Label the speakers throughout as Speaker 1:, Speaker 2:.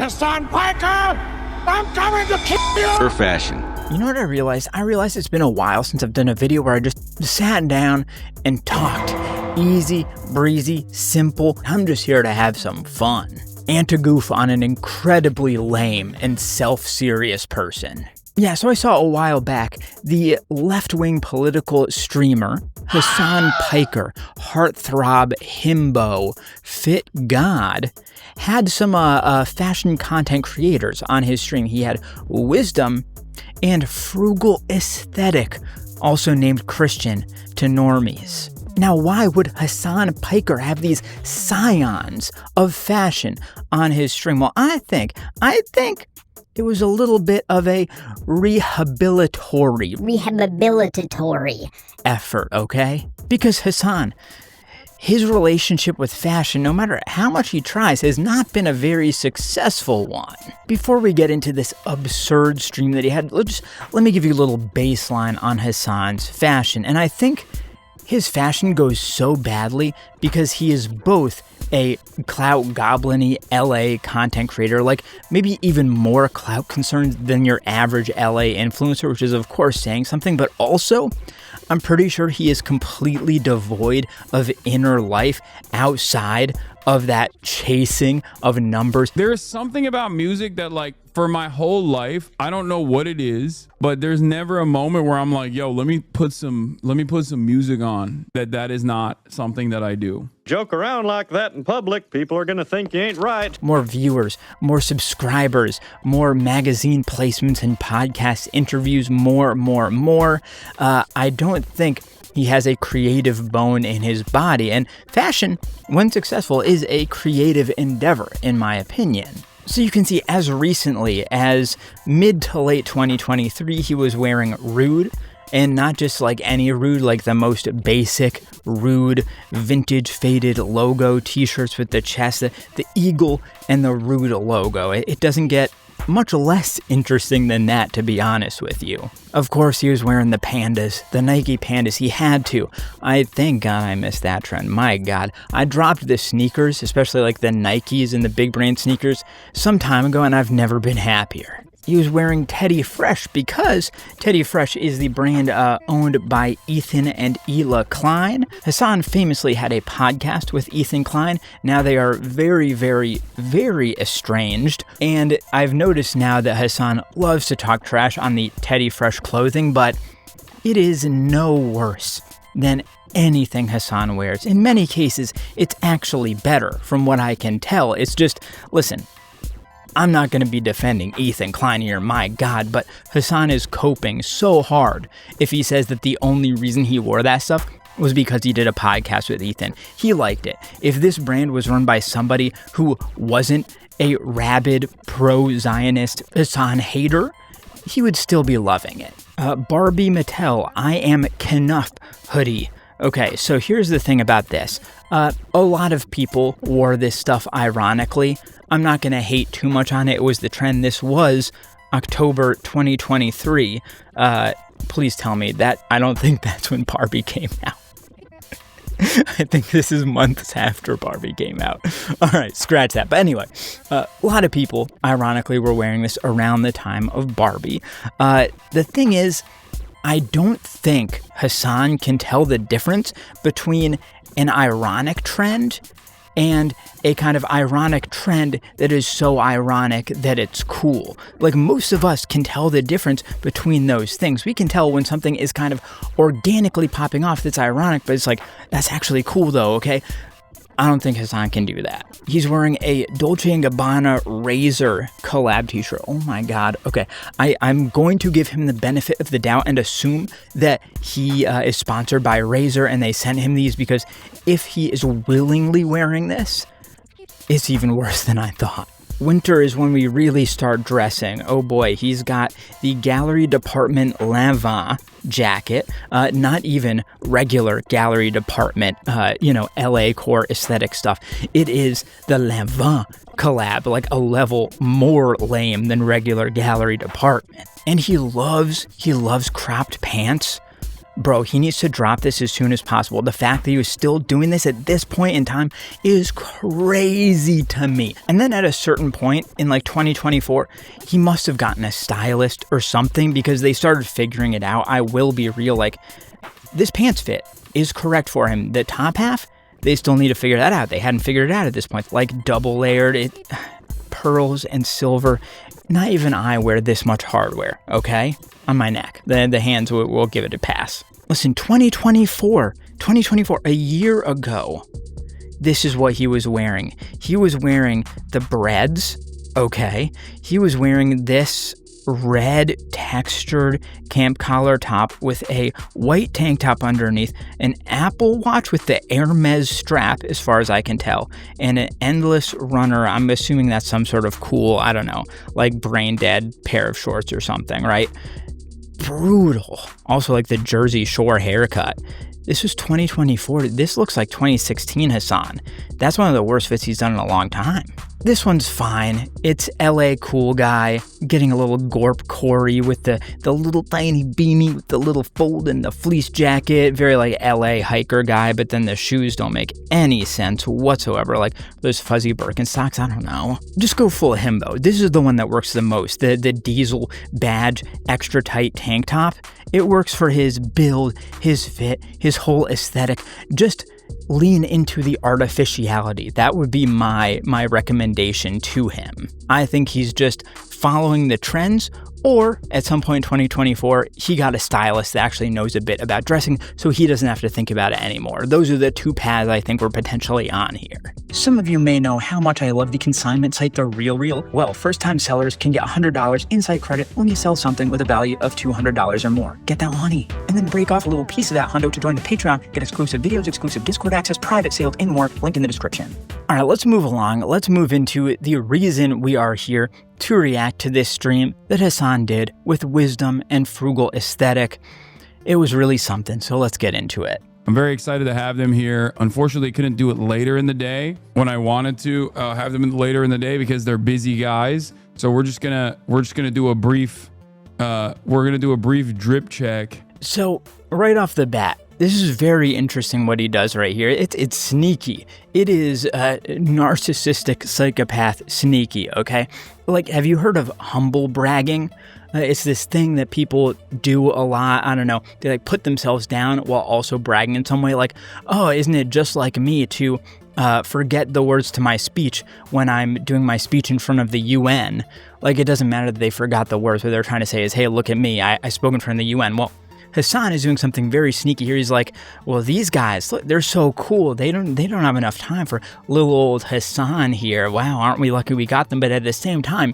Speaker 1: Hasan Piker, I'm coming to kill you!
Speaker 2: For fashion.
Speaker 3: You know what I realized? I realized it's been a while since I've done a video where I just sat down and talked. Easy, breezy, simple. I'm just here to have some fun. And to goof on an incredibly lame and self-serious person. Yeah, so I saw a while back the left-wing political streamer, Hasan Piker, heartthrob, himbo, fit god, had some fashion content creators on his stream. He had Wisdom and Frugal Aesthetic, also named Christian to normies. Now, why would Hasan Piker have these scions of fashion on his stream? Well, I think it was a little bit of a rehabilitatory effort, okay? Because Hasan, his relationship with fashion, no matter how much he tries, has not been a very successful one. Before we get into this absurd stream that he had, let me give you a little baseline on Hasan's fashion. And I think his fashion goes so badly because he is both a clout goblin-y LA content creator, like maybe even more clout concerned than your average LA influencer, which is of course saying something, but also I'm pretty sure he is completely devoid of inner life outside of that chasing of numbers.
Speaker 4: There's something about music that, like, for my whole life, I don't know what it is, but there's never a moment where I'm like, yo, let me put some music on. That is not something that I do.
Speaker 5: Joke around like that in public, people are gonna think you ain't right.
Speaker 3: More viewers, more subscribers, more magazine placements and podcast interviews, more. I don't think he has a creative bone in his body, and fashion, when successful, is a creative endeavor, in my opinion. So you can see as recently as mid to late 2023, he was wearing Rude, and not just like any Rude, like the most basic Rude vintage faded logo t-shirts with the chest, the eagle and the Rude logo. It doesn't get much less interesting than that, to be honest with you. Of course, he was wearing the pandas, the Nike pandas. He had to. Thank God I missed that trend. My God. I dropped the sneakers, especially like the Nikes and the big brand sneakers, some time ago, and I've never been happier. He was wearing Teddy Fresh because Teddy Fresh is the brand owned by Ethan and Ela Klein. Hasan famously had a podcast with Ethan Klein. Now they are very, very, very estranged. And I've noticed now that Hasan loves to talk trash on the Teddy Fresh clothing, but it is no worse than anything Hasan wears. In many cases, it's actually better from what I can tell. It's just, listen, I'm not going to be defending Ethan Klein here, my God, but Hasan is coping so hard if he says that the only reason he wore that stuff was because he did a podcast with Ethan. He liked it. If this brand was run by somebody who wasn't a rabid pro-Zionist Hasan hater, he would still be loving it. Barbie Mattel, I am Knuff hoodie. Okay, so here's the thing about this. A lot of people wore this stuff ironically. I'm not going to hate too much on it. It was the trend. This was October 2023. Please tell me that. I don't think that's when Barbie came out. I think this is months after Barbie came out. All right, scratch that. But anyway, a lot of people, ironically, were wearing this around the time of Barbie. The thing is, I don't think Hasan can tell the difference between an ironic trend and a kind of ironic trend that is so ironic that it's cool. Like, most of us can tell the difference between those things. We can tell when something is kind of organically popping off that's ironic, but it's like, that's actually cool though, okay? I don't think Hasan can do that. He's wearing a Dolce & Gabbana Razor collab t-shirt. Oh my God. Okay, I'm going to give him the benefit of the doubt and assume that he is sponsored by Razor and they sent him these, because if he is willingly wearing this, it's even worse than I thought. Winter is when we really start dressing. Oh boy, he's got the Gallery Department Lanvin jacket, not even regular Gallery Department, LA core aesthetic stuff. It is the Lanvin collab, like a level more lame than regular Gallery Department. And he loves cropped pants. bro, he needs to drop this as soon as possible. The fact that he was still doing this at this point in time is crazy to me. And then at a certain point in like 2024, he must have gotten a stylist or something because they started figuring it out. I will be real, like this pants fit is correct for him. The top half, they still need to figure that out. They hadn't figured it out at this point. Like double layered, pearls and silver. Not even I wear this much hardware, okay? On my neck. The hands will give it a pass. Listen, 2024, a year ago, this is what he was wearing. He was wearing the breads, okay? He was wearing this red textured camp collar top with a white tank top underneath, an Apple Watch with the Hermes strap, as far as I can tell, and an endless runner. I'm assuming that's some sort of cool, I don't know, like brain dead pair of shorts or something, right? Brutal. Also like the Jersey Shore haircut. This was 2024. This looks like 2016 Hasan. That's one of the worst fits he's done in a long time. This one's fine. It's LA cool guy getting a little Gorp Corey with the little tiny beanie with the little fold and the fleece jacket. Very like LA hiker guy, but then the shoes don't make any sense whatsoever. Like those fuzzy Birkenstocks, I don't know. Just go full himbo. This is the one that works the most. The diesel badge, extra tight tank top. It works for his build, his fit, his whole aesthetic. Just lean into the artificiality. That would be my recommendation to him. I think he's just following the trends, or at some point in 2024, he got a stylist that actually knows a bit about dressing, so he doesn't have to think about it anymore. Those are the two paths I think we're potentially on here. Some of you may know how much I love the consignment site, The RealReal. Well, first-time sellers can get $100 in site credit when you sell something with a value of $200 or more. Get that money, and then break off a little piece of that hundo to join the Patreon, get exclusive videos, exclusive Discord access, private sales, and more. Link in the description. All right, let's move along. Let's move into the reason we are here to react to this stream that Hasan did with wisdom and frugal aesthetic. It was really something, so let's get into it.
Speaker 4: I'm very excited to have them here. Unfortunately, couldn't do it later in the day when I wanted to have them later in the day because they're busy guys. So we're just gonna do a brief drip check.
Speaker 3: So right off the bat, this is very interesting what he does right here. It's sneaky. It is narcissistic psychopath sneaky, okay? Like, have you heard of humble bragging? It's this thing that people do a lot. I don't know. They like put themselves down while also bragging in some way. Like, oh, isn't it just like me to forget the words to my speech when I'm doing my speech in front of the UN? Like, it doesn't matter that they forgot the words. What they're trying to say is, hey, look at me. I spoke in front of the UN. Well, Hasan is doing something very sneaky here. He's like, well, these guys, look, they're so cool. They don't have enough time for little old Hasan here. Wow, aren't we lucky we got them? But at the same time,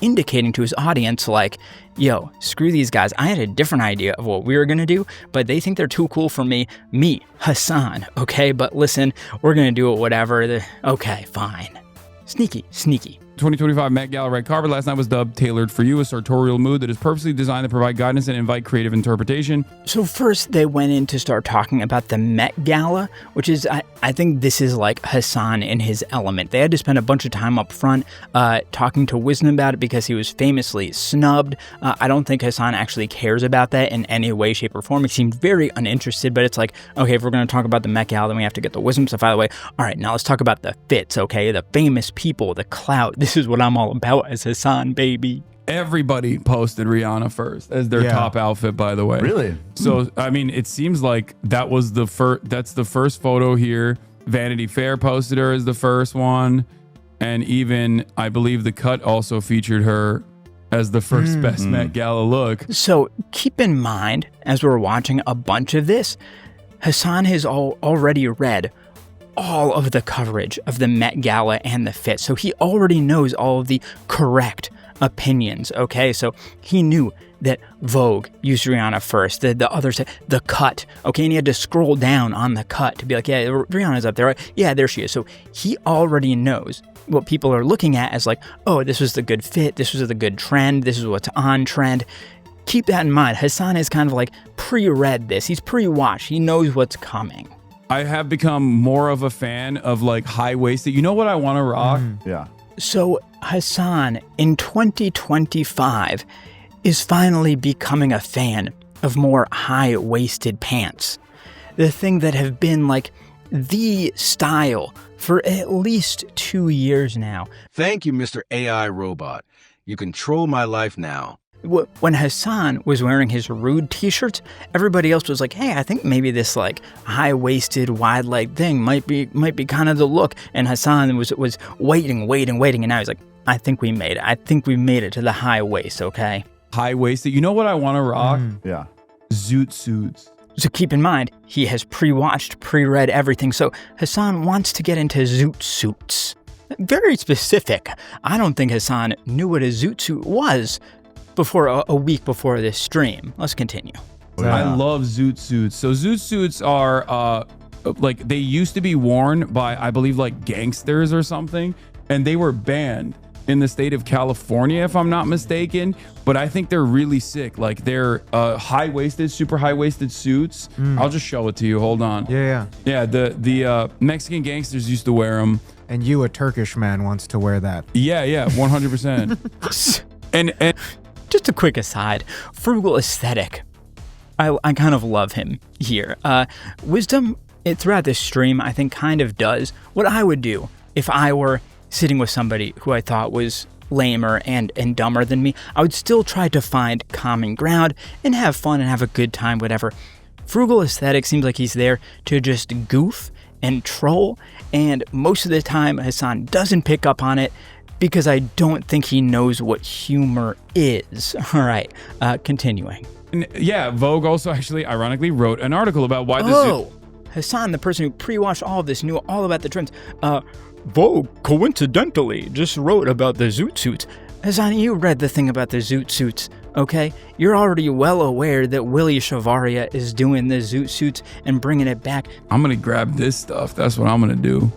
Speaker 3: indicating to his audience like, yo, screw these guys. I had a different idea of what we were going to do, but they think they're too cool for me, Hasan. Okay, but listen, we're going to do it whatever. Okay, fine. Sneaky.
Speaker 4: 2025 Met Gala red carpet last night was dubbed Tailored for You, a sartorial mood that is purposely designed to provide guidance and invite creative interpretation.
Speaker 3: So first they went in to start talking about the Met Gala, which is, I think this is like Hasan in his element. They had to spend a bunch of time up front talking to Wisdom about it because he was famously snubbed. I don't think Hasan actually cares about that in any way, shape, or form. He seemed very uninterested, but it's like, okay, if we're going to talk about the Met Gala, then we have to get the Wisdom stuff out of the way. All right, now let's talk about the fits, okay? The famous people, the clout. This is what I'm all about as Hasan, baby.
Speaker 4: Everybody posted Rihanna first as their top outfit, by the way.
Speaker 2: Really?
Speaker 4: So, I mean, it seems like that was that's the first photo here. Vanity Fair posted her as the first one. And even, I believe the cut also featured her as the first best Met Gala look.
Speaker 3: So keep in mind, as we're watching a bunch of this, Hasan has already read all of the coverage of the Met Gala and the fit. So he already knows all of the correct opinions, okay? So he knew that Vogue used Rihanna first, the other side, the cut, okay? And he had to scroll down on the cut to be like, yeah, Rihanna's up there, right? Yeah, there she is. So he already knows what people are looking at as like, oh, this was the good fit, this was the good trend, this is what's on trend. Keep that in mind. Hasan is kind of like pre-read this. He's pre-watched. He knows what's coming.
Speaker 4: I have become more of a fan of like high-waisted. You know what I want to rock?
Speaker 2: Yeah.
Speaker 3: So Hasan in 2025 is finally becoming a fan of more high-waisted pants. The thing that have been like the style for at least 2 years now.
Speaker 2: Thank you, Mr. AI Robot. You control my life now.
Speaker 3: When Hasan was wearing his rude t-shirts, everybody else was like, hey, I think maybe this like high-waisted, wide-leg thing might be kind of the look. And Hasan was waiting, and now he's like, I think we made it. I think we made it to the high waist, okay?
Speaker 4: High-waisted. You know what I want to rock?
Speaker 1: Yeah.
Speaker 4: Zoot suits.
Speaker 3: So keep in mind, he has pre-watched, pre-read everything, so Hasan wants to get into zoot suits. Very specific. I don't think Hasan knew what a zoot suit was before a week before this stream. Let's continue.
Speaker 4: I love zoot suits. So zoot suits are like they used to be worn by, I believe, like gangsters or something, and they were banned in the state of California, if I'm not mistaken. But I think they're really sick. Like they're high-waisted, super high-waisted suits. I'll just show it to you. Hold on.
Speaker 6: Yeah.
Speaker 4: The Mexican gangsters used to wear them.
Speaker 6: And you, a Turkish man, wants to wear that.
Speaker 4: Yeah, 100%. and
Speaker 3: Just a quick aside, frugal aesthetic. I kind of love him here. Wisdom, throughout this stream, I think kind of does what I would do if I were sitting with somebody who I thought was lamer and dumber than me. I would still try to find common ground and have fun and have a good time, whatever. Frugal aesthetic seems like he's there to just goof and troll, and most of the time Hasan doesn't pick up on it because I don't think he knows what humor is. All right, continuing.
Speaker 4: And yeah, Vogue also actually ironically wrote an article about why this
Speaker 3: Hasan, the person who pre-watched all of this, knew all about the trends. Vogue coincidentally just wrote about the zoot suits. Hasan, you read the thing about the zoot suits, okay? You're already well aware that Willie Chavaria is doing the zoot suits and bringing it back.
Speaker 4: I'm gonna grab this stuff. That's what I'm gonna do.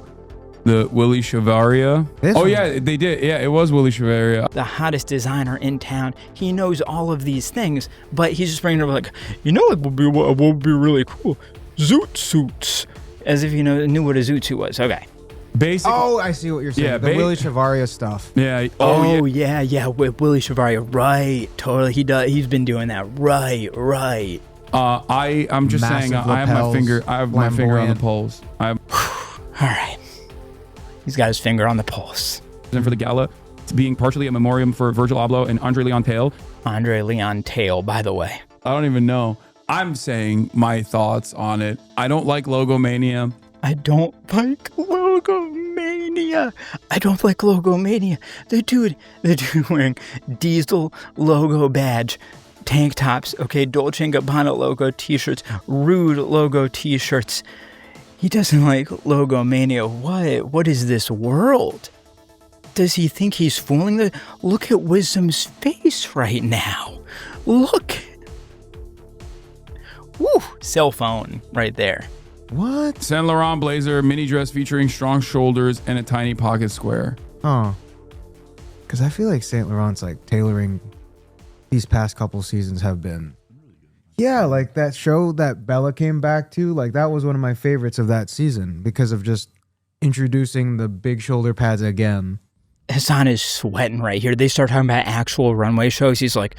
Speaker 4: The Willie Chavaria. Yeah, they did. Yeah, it was Willie Chavaria.
Speaker 3: The hottest designer in town. He knows all of these things, but he's just bringing it up like, you know what would be really cool? Zoot suits. As if knew what a zoot suit was. Okay.
Speaker 4: Basically,
Speaker 6: I see what you're saying.
Speaker 4: Yeah,
Speaker 6: the Willie Chavaria stuff.
Speaker 3: Yeah. Yeah. With Willie Chavaria. Right. Totally. He does. He's been doing that. Right.
Speaker 4: I'm just saying. I have my finger on the pulse.
Speaker 3: All right. He's got his finger on the pulse.
Speaker 4: And for the gala, it's being partially a memoriam for Virgil Abloh and Andre Leon Tail.
Speaker 3: Andre Leon Tail, by the way.
Speaker 4: I don't even know. I'm saying my thoughts on it. I don't like Logomania.
Speaker 3: I don't like Logomania. The dude wearing Diesel logo badge, tank tops, okay, Dolce & Gabbana logo t-shirts, Rude logo t-shirts. He doesn't like Logomania. What is this world? Does he think he's fooling the... Look at Wisdom's face right now. Look. Woo, cell phone right there.
Speaker 6: What?
Speaker 4: Saint Laurent blazer, mini dress featuring strong shoulders and a tiny pocket square.
Speaker 6: Oh. Because I feel like Saint Laurent's like tailoring these past couple seasons have been. Yeah, like that show that Bella came back to, like that was one of my favorites of that season because of just introducing the big shoulder pads again.
Speaker 3: Hasan is sweating right here. They start talking about actual runway shows. He's like,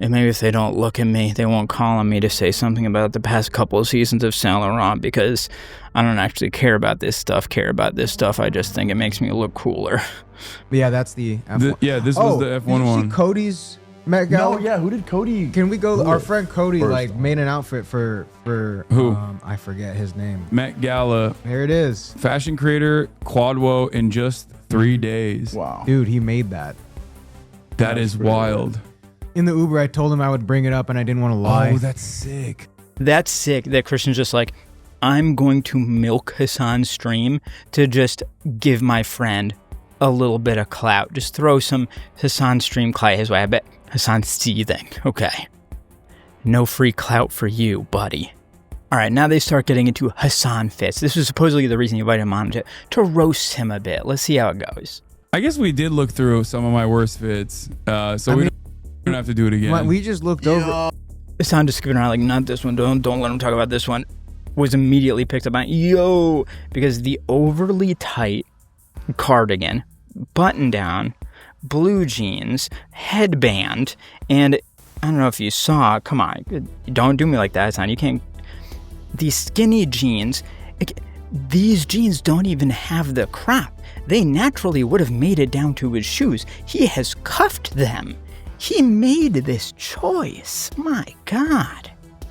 Speaker 3: and maybe if they don't look at me, they won't call on me to say something about the past couple of seasons of Saint Laurent because I don't actually care about this stuff. I just think it makes me look cooler.
Speaker 6: But yeah, that's the F1.
Speaker 4: This was the F1
Speaker 6: did you
Speaker 4: one.
Speaker 6: see Cody's Met Gala?
Speaker 1: No, yeah, who did Cody?
Speaker 6: Can we go? Our friend Cody
Speaker 1: first?
Speaker 6: like made an outfit for
Speaker 4: who?
Speaker 6: I forget his name.
Speaker 4: Met Gala.
Speaker 6: There it is.
Speaker 4: Fashion creator Quadwo in just 3 days.
Speaker 1: Wow.
Speaker 6: Dude, he made that.
Speaker 4: That is wild.
Speaker 6: In the Uber, I told him I would bring it up and I didn't want to lie.
Speaker 4: Oh, that's sick.
Speaker 3: That's sick that Christian's just like, I'm going to milk Hasan's stream to just give my friend a little bit of clout. Just throw some Hasan stream clout his way. I bet Hasan's seething. Okay. No free clout for you, buddy. All right, now they start getting into Hasan fits. This was supposedly the reason you invited him on to roast him a bit. Let's see how it goes.
Speaker 4: I guess we did look through some of my worst fits, so we don't have to do it again.
Speaker 6: We just looked over.
Speaker 3: Hasan just skipping around like, not this one. Don't let him talk about this one. Was immediately picked up on, because the overly tight cardigan, button down, blue jeans, headband, and I don't know if you saw. Come on, don't do me like that, son. You can't. These skinny jeans, these jeans don't even have the crop. They naturally would have made it down to his shoes. He has cuffed them. He made this choice. My God.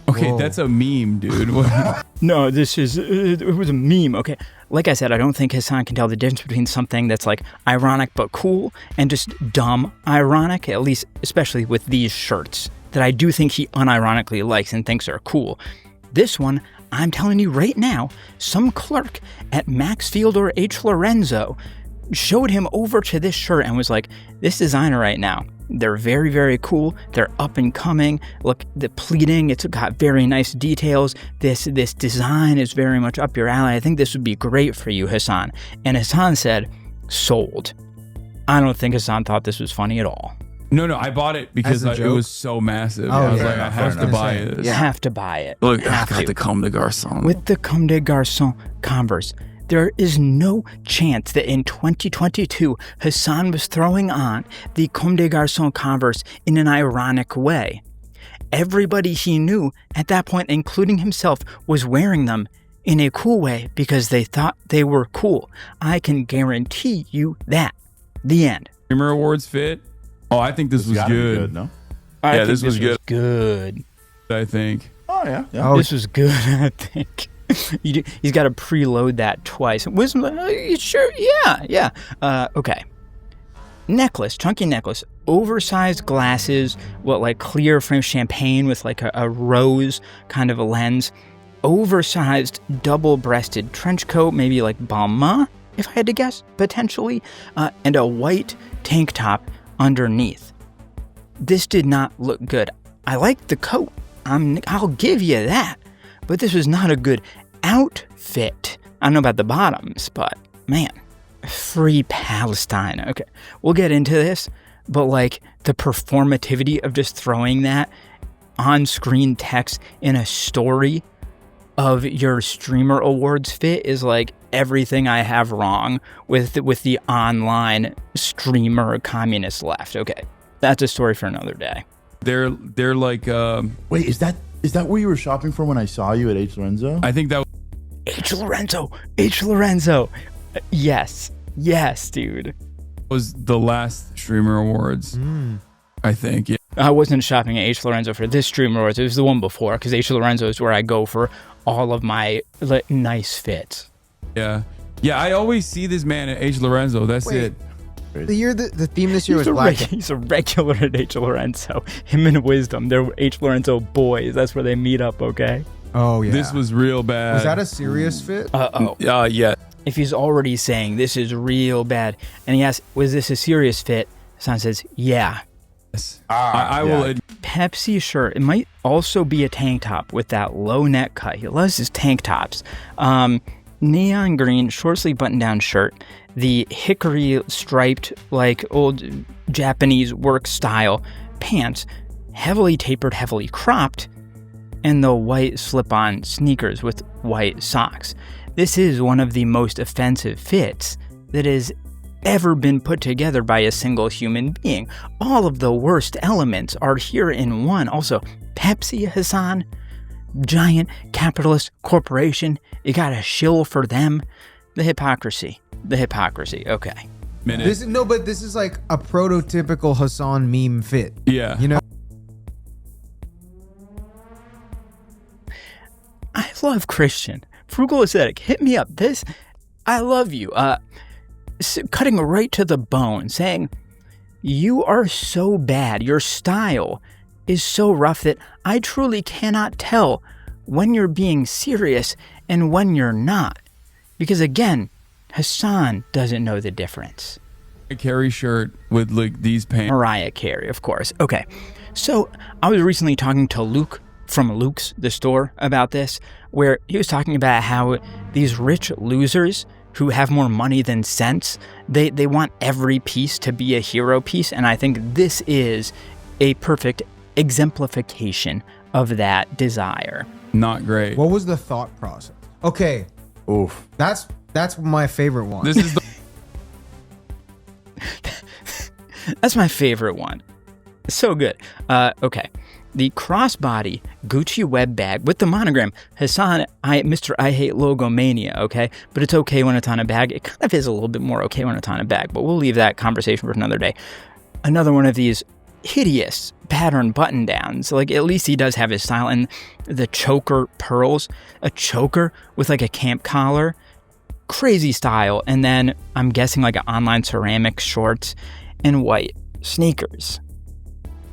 Speaker 4: Okay,
Speaker 6: Whoa.
Speaker 4: that's a meme, dude.
Speaker 3: No, it was a meme. Okay. Like I said, I don't think Hasan can tell the difference between something that's like ironic but cool and just dumb ironic, at least especially with these shirts that I do think he unironically likes and thinks are cool. This one, I'm telling you right now, some clerk at Maxfield or H. Lorenzo showed him over to this shirt and was like, this designer right now, they're very, very cool. They're up and coming. Look, the pleating, it's got very nice details. This design is very much up your alley. I think this would be great for you, Hasan. And Hasan said, sold. I don't think Hasan thought this was funny at all.
Speaker 4: No, I bought it because
Speaker 6: As a
Speaker 4: it
Speaker 6: joke?
Speaker 4: was so massive.
Speaker 6: Oh,
Speaker 4: I was
Speaker 6: yeah,
Speaker 4: like, I have to buy
Speaker 6: say.
Speaker 4: it.
Speaker 3: You have to buy it.
Speaker 4: Look, I
Speaker 3: Have
Speaker 4: got
Speaker 3: to.
Speaker 4: the Comme des Garçons.
Speaker 3: With the Comme des Garçons Converse, there is no chance that in 2022, Hasan was throwing on the Comme des Garçons Converse in an ironic way. Everybody he knew at that point, including himself, was wearing them in a cool way because they thought they were cool. I can guarantee you that. The end.
Speaker 4: Streamer Awards fit. Oh, I think this was
Speaker 7: Gotta be
Speaker 4: good.
Speaker 7: No.
Speaker 3: I
Speaker 4: Yeah,
Speaker 3: think
Speaker 4: this was
Speaker 3: good.
Speaker 4: I think.
Speaker 7: Oh yeah. Yeah.
Speaker 6: Oh,
Speaker 3: This was good, I think. He's got to preload that twice. Wisdom, sure, yeah. Okay. Necklace, chunky necklace, oversized glasses, like clear frame champagne with like a rose kind of a lens, oversized double-breasted trench coat, maybe like Balmain, if I had to guess, potentially, and a white tank top underneath. This did not look good. I liked the coat. I'll give you that. But this was not a good outfit. I don't know about the bottoms, but man, free Palestine. Okay, we'll get into this, but like the performativity of just throwing that on-screen text in a story of your streamer awards fit is like everything I have wrong with the online streamer communist left. Okay, that's a story for another day.
Speaker 4: They're like
Speaker 7: Wait, is that where you were shopping from when I saw you at H. Lorenzo?
Speaker 4: I think that
Speaker 3: H. Lorenzo. Yes, dude.
Speaker 4: was the last streamer awards. I think. Yeah.
Speaker 3: I wasn't shopping at H. Lorenzo for this streamer awards. It was the one before, because H. Lorenzo is where I go for all of my nice fits.
Speaker 4: Yeah. I always see this man at H. Lorenzo. That's
Speaker 6: Wait.
Speaker 4: it.
Speaker 6: the theme this year was black.
Speaker 3: He's a regular at H. Lorenzo. Him and Wisdom, they're H. Lorenzo boys. That's where they meet up, okay?
Speaker 6: Oh yeah.
Speaker 4: This was real bad.
Speaker 6: Was that a serious fit?
Speaker 3: Uh-oh.
Speaker 4: Yeah.
Speaker 3: If he's already saying this is real bad, and he asks, was this a serious fit? Hassan says, yeah.
Speaker 4: I will.
Speaker 3: Pepsi shirt. It might also be a tank top with that low neck cut. He loves his tank tops. Neon green short sleeve button down shirt. The hickory striped like old Japanese work style pants, heavily tapered, heavily cropped, and the white slip-on sneakers with white socks. This is one of the most offensive fits that has ever been put together by a single human being. All of the worst elements are here in one. Also, Pepsi, Hasan, giant capitalist corporation. You got a shill for them. The hypocrisy. Okay.
Speaker 4: Minute.
Speaker 6: This is like a prototypical Hasan meme fit.
Speaker 4: Yeah.
Speaker 6: You know?
Speaker 3: I love Christian. Frugal aesthetic. Hit me up. I love you. Cutting right to the bone, saying, you are so bad. Your style is so rough that I truly cannot tell when you're being serious and when you're not. Because again, Hasan doesn't know the difference.
Speaker 4: A Carey shirt with like these pants.
Speaker 3: Mariah Carey, of course. Okay, so I was recently talking to Luke from Luke's, the store, about this, where he was talking about how these rich losers who have more money than sense, they want every piece to be a hero piece, and I think this is a perfect exemplification of that desire.
Speaker 4: Not great.
Speaker 6: What was the thought process? Okay,
Speaker 7: Oof.
Speaker 6: that's my favorite one.
Speaker 4: This is the
Speaker 3: That's my favorite one. So good. Okay. the crossbody Gucci web bag with the monogram Hasan, Mr. I Hate Logomania, okay? But it's okay when it's on a bag. It kind of is a little bit more okay when it's on a bag, but we'll leave that conversation for another day. Another one of these hideous pattern button downs. Like, at least he does have his style. And the choker pearls, a choker with like a camp collar, crazy style. And then I'm guessing like an online ceramic shorts and white sneakers.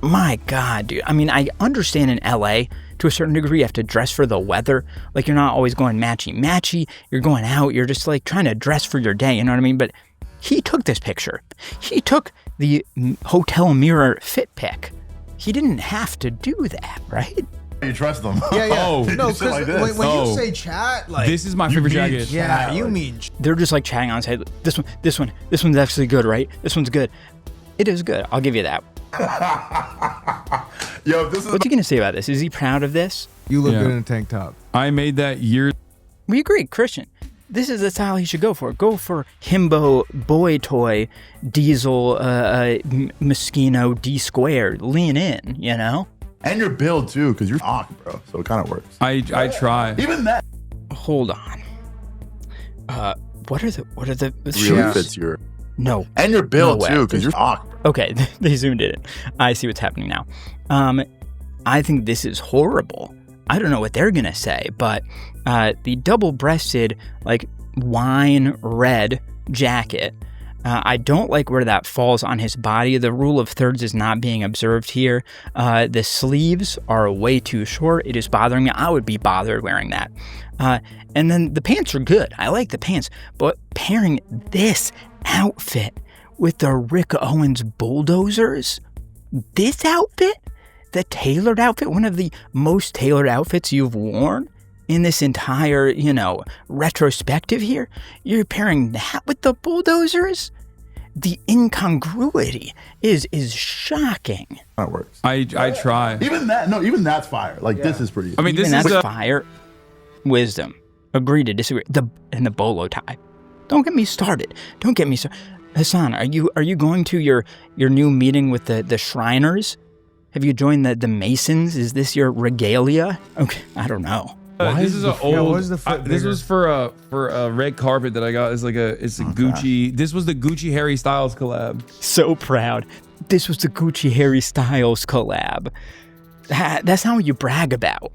Speaker 3: My God, dude. I mean, I understand in LA to a certain degree you have to dress for the weather. Like, you're not always going matchy. You're going out. You're just like trying to dress for your day. You know what I mean? But he took this picture. He took the hotel mirror fit pic. He didn't have to do that, right?
Speaker 7: You trust them?
Speaker 6: Yeah.
Speaker 4: Oh.
Speaker 6: No,
Speaker 7: You sit like
Speaker 6: because
Speaker 7: this.
Speaker 6: when
Speaker 4: Oh.
Speaker 6: you say chat, like
Speaker 4: This is my favorite jacket.
Speaker 6: yeah, you mean
Speaker 3: They're just like chatting on, say, this one's actually good, right? This one's good. It is good. I'll give you that.
Speaker 7: Yo, this is
Speaker 3: What's he gonna say about this? Is he proud of this?
Speaker 6: you look
Speaker 4: Yeah.
Speaker 6: good in a tank top.
Speaker 4: I made that years.
Speaker 3: We agree, Christian. This is the style he should go for. Go for himbo, boy toy, diesel, Moschino, D squared. Lean in, you know?
Speaker 7: and your build too, because you're bro. So it kind of works.
Speaker 4: I try.
Speaker 7: Even that
Speaker 3: Hold on. What are the
Speaker 7: really
Speaker 3: shoes?
Speaker 7: fits your
Speaker 3: No.
Speaker 7: and your build
Speaker 3: No way.
Speaker 7: too, because you're bro.
Speaker 3: Okay, they zoomed in. I see what's happening now. I think this is horrible. I don't know what they're gonna say, but the double-breasted, like wine red jacket. I don't like where that falls on his body. The rule of thirds is not being observed here. The sleeves are way too short. It is bothering me. I would be bothered wearing that. And then the pants are good. I like the pants, but pairing this outfit with the Rick Owens bulldozers, this outfit, the tailored outfit, one of the most tailored outfits you've worn in this entire, retrospective here, you're pairing that with the bulldozers? The incongruity is shocking.
Speaker 7: That works.
Speaker 4: I try.
Speaker 7: Even that's fire. Like this is pretty.
Speaker 4: I mean,
Speaker 3: Even
Speaker 4: this is
Speaker 3: that's
Speaker 4: a,
Speaker 3: fire. Wisdom. Agree to disagree. And the bolo tie. Don't get me started. Don't get me started. Hasan, are you going to your new meeting with the Shriners? Have you joined the Masons? Is this your regalia? Okay, I don't know.
Speaker 4: this is an
Speaker 6: why
Speaker 4: old.
Speaker 6: is the foot
Speaker 4: This
Speaker 6: bigger?
Speaker 4: was for a red carpet that I got. It's a Gucci. This was the Gucci Harry Styles collab.
Speaker 3: So proud. This was the Gucci Harry Styles collab. That's not what you brag about.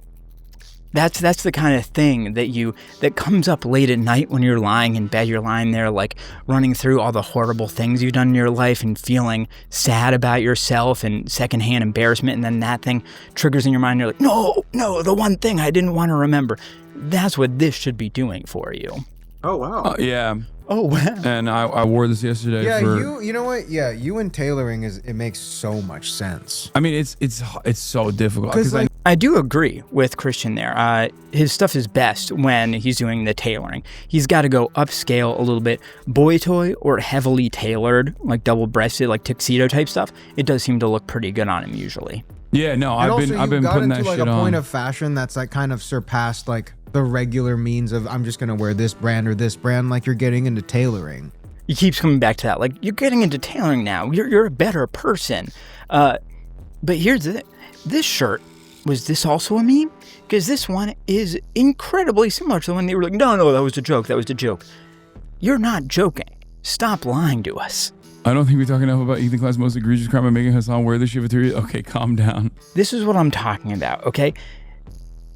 Speaker 3: That's the kind of thing that comes up late at night when you're lying in bed. You're lying there like running through all the horrible things you've done in your life and feeling sad about yourself and secondhand embarrassment, and then that thing triggers in your mind. You're like, no, the one thing I didn't want to remember. That's what this should be doing for you.
Speaker 6: Oh wow.
Speaker 4: Yeah.
Speaker 3: Oh wow.
Speaker 4: And I wore this yesterday.
Speaker 6: Yeah,
Speaker 4: for,
Speaker 6: you know what? Yeah, you and tailoring it makes so much sense.
Speaker 4: I mean, it's so difficult
Speaker 6: 'Cause,
Speaker 4: because
Speaker 6: like,
Speaker 3: I do agree with Christian there. His stuff is best when he's doing the tailoring. He's got to go upscale a little bit. Boy toy or heavily tailored, like double-breasted, like tuxedo type stuff, it does seem to look pretty good on him usually.
Speaker 4: yeah, no,
Speaker 6: And
Speaker 4: I've been
Speaker 6: got
Speaker 4: putting
Speaker 6: into
Speaker 4: that
Speaker 6: like
Speaker 4: shit
Speaker 6: a point
Speaker 4: on.
Speaker 6: of fashion that's like kind of surpassed like the regular means of I'm just gonna wear this brand or this brand. Like you're getting into tailoring.
Speaker 3: He keeps coming back to that. Like, you're getting into tailoring now. You're a better person. But here's the thing. This shirt, was this also a meme? Because this one is incredibly similar to the one they were like, no, that was a joke. That was a joke. You're not joking. Stop lying to us.
Speaker 4: I don't think we're talking enough about Ethan Klein's most egregious crime by making Hasan wear the shit for 3 years. Okay, calm down.
Speaker 3: This is what I'm talking about, okay?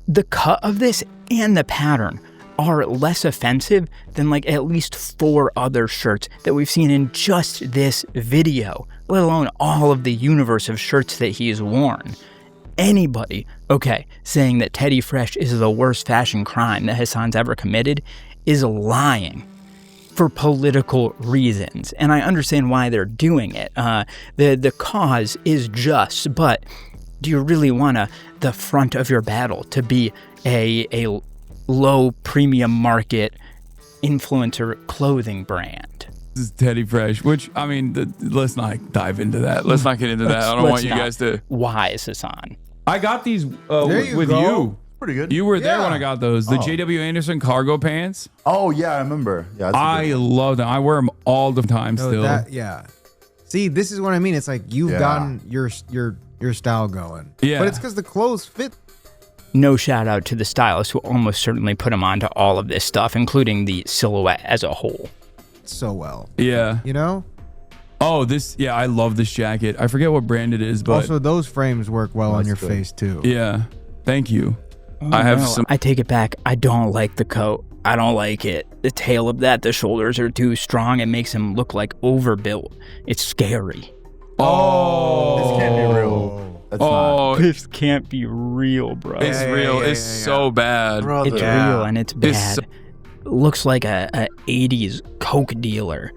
Speaker 3: The cut of this and the pattern are less offensive than like at least 4 other shirts that we've seen in just this video, let alone all of the universe of shirts that he's worn. Anybody, okay, saying that Teddy Fresh is the worst fashion crime that Hasan's ever committed is lying for political reasons. And I understand why they're doing it. The cause is just, but do you really want the front of your battle to be a low premium market influencer clothing brand?
Speaker 4: This is Teddy Fresh, which, I mean, let's not dive into that. Let's not get into that. I don't want you guys to.
Speaker 3: Why is Hasan?
Speaker 4: I got these
Speaker 6: you
Speaker 4: with
Speaker 6: go.
Speaker 4: you.
Speaker 7: Pretty good.
Speaker 4: You were there
Speaker 6: Yeah.
Speaker 4: when I got those. The JW Anderson cargo pants.
Speaker 7: Oh yeah, I remember. Yeah, that's a
Speaker 4: I
Speaker 7: good one.
Speaker 4: love them. I wear them all the time
Speaker 6: So
Speaker 4: still.
Speaker 6: yeah. See, this is what I mean. It's like you've
Speaker 7: Yeah.
Speaker 6: gotten your your style going.
Speaker 4: Yeah.
Speaker 6: But it's because the clothes fit.
Speaker 3: No shout out to the stylist who almost certainly put him onto all of this stuff, including the silhouette as a whole.
Speaker 6: So well.
Speaker 4: Yeah.
Speaker 6: You know?
Speaker 4: Oh, I love this jacket. I forget what brand it is, but
Speaker 6: Also, those frames work well on your
Speaker 7: good.
Speaker 6: face, too.
Speaker 4: yeah. Thank you. I have some.
Speaker 3: I take it back. I don't like the coat. I don't like it. The tail of that, the shoulders are too strong. It makes him look like overbuilt. It's scary.
Speaker 4: Oh.
Speaker 7: This can't be real. That's not.
Speaker 3: This can't be real, bro.
Speaker 4: It's real. It's so bad.
Speaker 7: Brother.
Speaker 3: It's real and it's
Speaker 4: It's
Speaker 3: bad.
Speaker 4: so-
Speaker 3: Looks like a 80s Coke dealer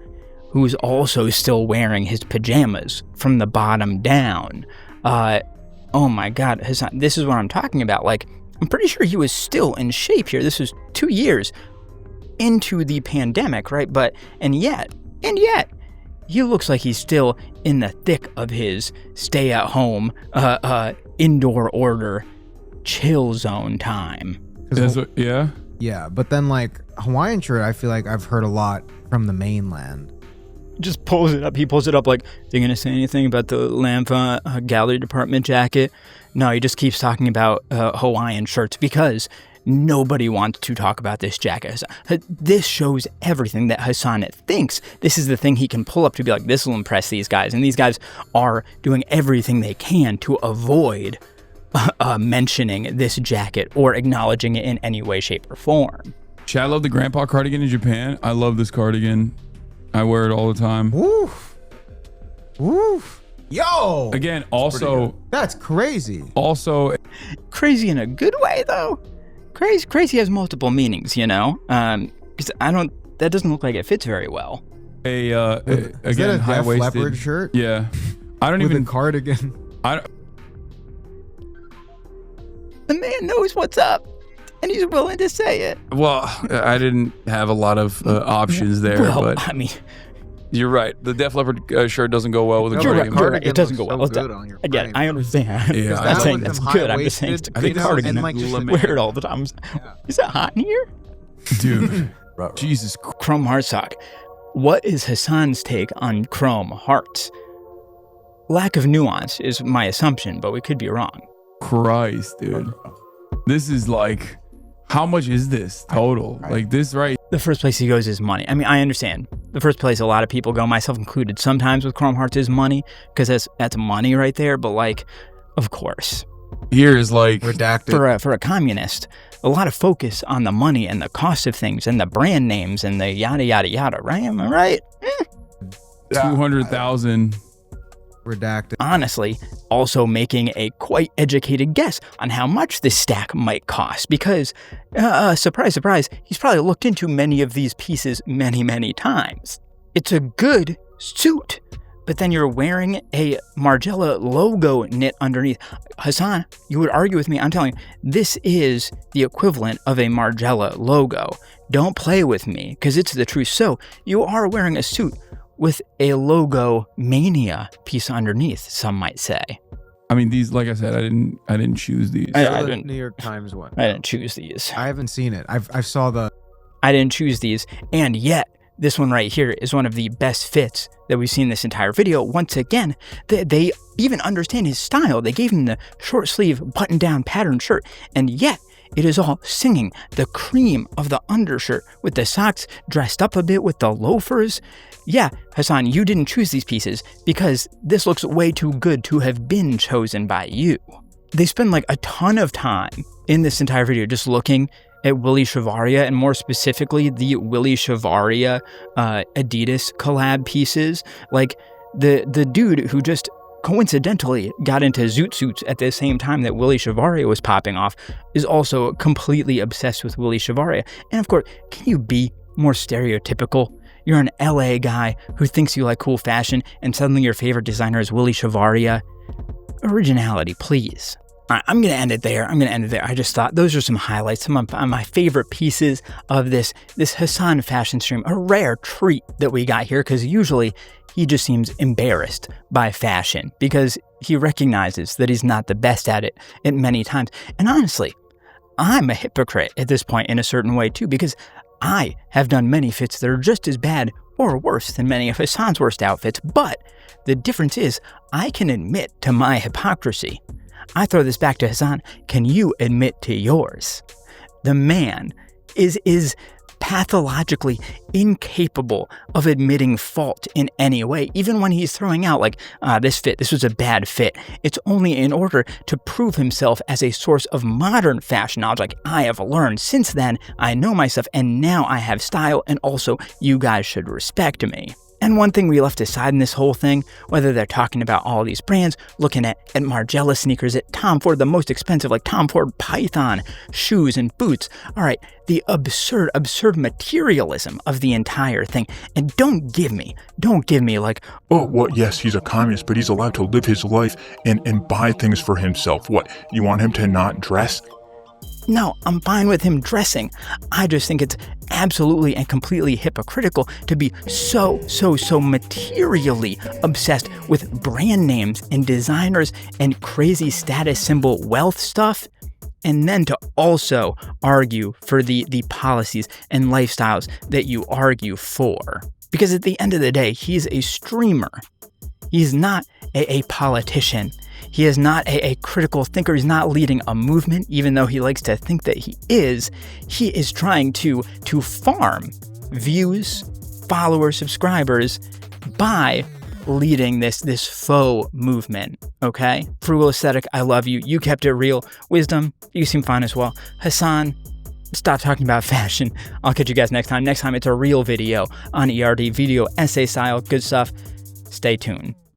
Speaker 3: who's also still wearing his pajamas from the bottom down. Oh my God, Hasan, this is what I'm talking about. Like, I'm pretty sure he was still in shape here. This was 2 years into the pandemic, right? And yet, he looks like he's still in the thick of his stay-at-home, indoor order, chill zone time.
Speaker 4: Yeah.
Speaker 6: Yeah, but then, like, Hawaiian shirt, I feel like I've heard a lot from the mainland.
Speaker 3: Just pulls it up. He pulls it up like, they're going to say anything about the Lampa gallery department jacket? No, he just keeps talking about Hawaiian shirts because nobody wants to talk about this jacket. This shows everything that Hasan thinks. This is the thing he can pull up to be like, this will impress these guys. And these guys are doing everything they can to avoid mentioning this jacket or acknowledging it in any way, shape, or form.
Speaker 4: Chad, I love the grandpa cardigan in Japan. I love this cardigan. I wear it all the time.
Speaker 6: Woof. Woof. Yo!
Speaker 4: Again, also,
Speaker 6: That's crazy.
Speaker 3: Crazy in a good way, though. Crazy has multiple meanings, you know? Because that doesn't look like it fits very well.
Speaker 6: Is that a Def
Speaker 4: high-waisted
Speaker 6: Leopard shirt?
Speaker 4: Yeah. I don't
Speaker 6: With
Speaker 4: even
Speaker 6: a cardigan.
Speaker 3: The man knows what's up, and he's willing to say it.
Speaker 4: Well, I didn't have a lot of options there,
Speaker 3: Well,
Speaker 4: but
Speaker 3: I mean,
Speaker 4: you're right. The Def Leppard shirt doesn't go well with a
Speaker 3: you're right.
Speaker 4: cardigan.
Speaker 3: You're right. It doesn't go well.
Speaker 6: Good on your
Speaker 3: Again,
Speaker 6: frame.
Speaker 3: I understand.
Speaker 4: Yeah.
Speaker 3: I'm
Speaker 4: That
Speaker 3: not saying
Speaker 6: with
Speaker 3: that's
Speaker 6: them
Speaker 3: good. I'm just saying it's a
Speaker 6: high-waisted,
Speaker 3: good
Speaker 6: you know,
Speaker 3: cardigan.
Speaker 6: and like just
Speaker 3: I
Speaker 6: the-
Speaker 3: wear it all the time. Is it hot in here?
Speaker 4: Dude.
Speaker 7: Right.
Speaker 4: Jesus Christ.
Speaker 3: Chrome heart sock. What is Hasan's take on chrome hearts? Lack of nuance is my assumption, but we could be wrong.
Speaker 4: Christ, dude. This is like, how much is this total? Like this, right?
Speaker 3: The first place he goes is money. I mean, I understand. The first place a lot of people go, myself included, sometimes with chrome hearts is money, because that's money right there. But like, of course,
Speaker 4: Here is like,
Speaker 6: Redacted.
Speaker 3: for a communist, a lot of focus on the money and the cost of things and the brand names and the yada yada yada. Right? Am I right?
Speaker 4: 200,000.
Speaker 6: Redacted.
Speaker 3: Honestly, also making a quite educated guess on how much this stack might cost because, surprise, surprise, he's probably looked into many of these pieces many, many times. It's a good suit, but then you're wearing a Margiela logo knit underneath. Hasan, you would argue with me. I'm telling you, this is the equivalent of a Margiela logo. Don't play with me because it's the truth. So you are wearing a suit with a logo mania piece underneath, some might say.
Speaker 4: I mean, these, like I said, I didn't choose these.
Speaker 3: I
Speaker 6: The
Speaker 3: didn't-
Speaker 6: New York Times one.
Speaker 3: I didn't choose these.
Speaker 6: I haven't seen it. I saw the.
Speaker 3: I didn't choose these. And yet, this one right here is one of the best fits that we've seen this entire video. Once again, they even understand his style. They gave him the short sleeve button down pattern shirt. And yet, it is all singing the cream of the undershirt with the socks dressed up a bit with the loafers. Yeah, Hasan, you didn't choose these pieces because this looks way too good to have been chosen by you. They spend like a ton of time in this entire video just looking at Willy Chavaria and more specifically the Willy Chavaria Adidas collab pieces. Like the dude who just coincidentally got into zoot suits at the same time that Willy Chavaria was popping off is also completely obsessed with Willy Chavaria. And of course, can you be more stereotypical? You're an LA guy who thinks you like cool fashion and suddenly your favorite designer is Willy Chavaria. Originality, please. All right, I'm going to end it there. I just thought those are some highlights, some of my favorite pieces of this Hasan fashion stream. A rare treat that we got here because usually he just seems embarrassed by fashion because he recognizes that he's not the best at it many times. And honestly, I'm a hypocrite at this point in a certain way too because I have done many fits that are just as bad or worse than many of Hasan's worst outfits, but the difference is I can admit to my hypocrisy. I throw this back to Hasan. Can you admit to yours? The man is pathologically incapable of admitting fault in any way, even when he's throwing out like, this was a bad fit. It's only in order to prove himself as a source of modern fashion knowledge. Like, I have learned since then, I know myself, and now I have style, and also you guys should respect me. And one thing we left aside in this whole thing, whether they're talking about all these brands, looking at Margiela sneakers, at Tom Ford, the most expensive, like Tom Ford Python shoes and boots. All right, the absurd materialism of the entire thing. And don't give me like,
Speaker 8: oh, well, yes, he's a communist, but he's allowed to live his life and buy things for himself. What, you want him to not dress?
Speaker 3: no, I'm fine with him dressing. I just think it's absolutely and completely hypocritical to be so materially obsessed with brand names and designers and crazy status symbol wealth stuff, and then to also argue for the policies and lifestyles that you argue for. Because at the end of the day, he's a streamer. He's not a politician. He is not a critical thinker. He's not leading a movement, even though he likes to think that he is. He is trying to farm views, followers, subscribers by leading this faux movement, okay? Frugal Aesthetic, I love you. You kept it real. Wisdom, you seem fine as well. Hasan, stop talking about fashion. I'll catch you guys next time. Next time, it's a real video on ERD, video essay style, good stuff. Stay tuned.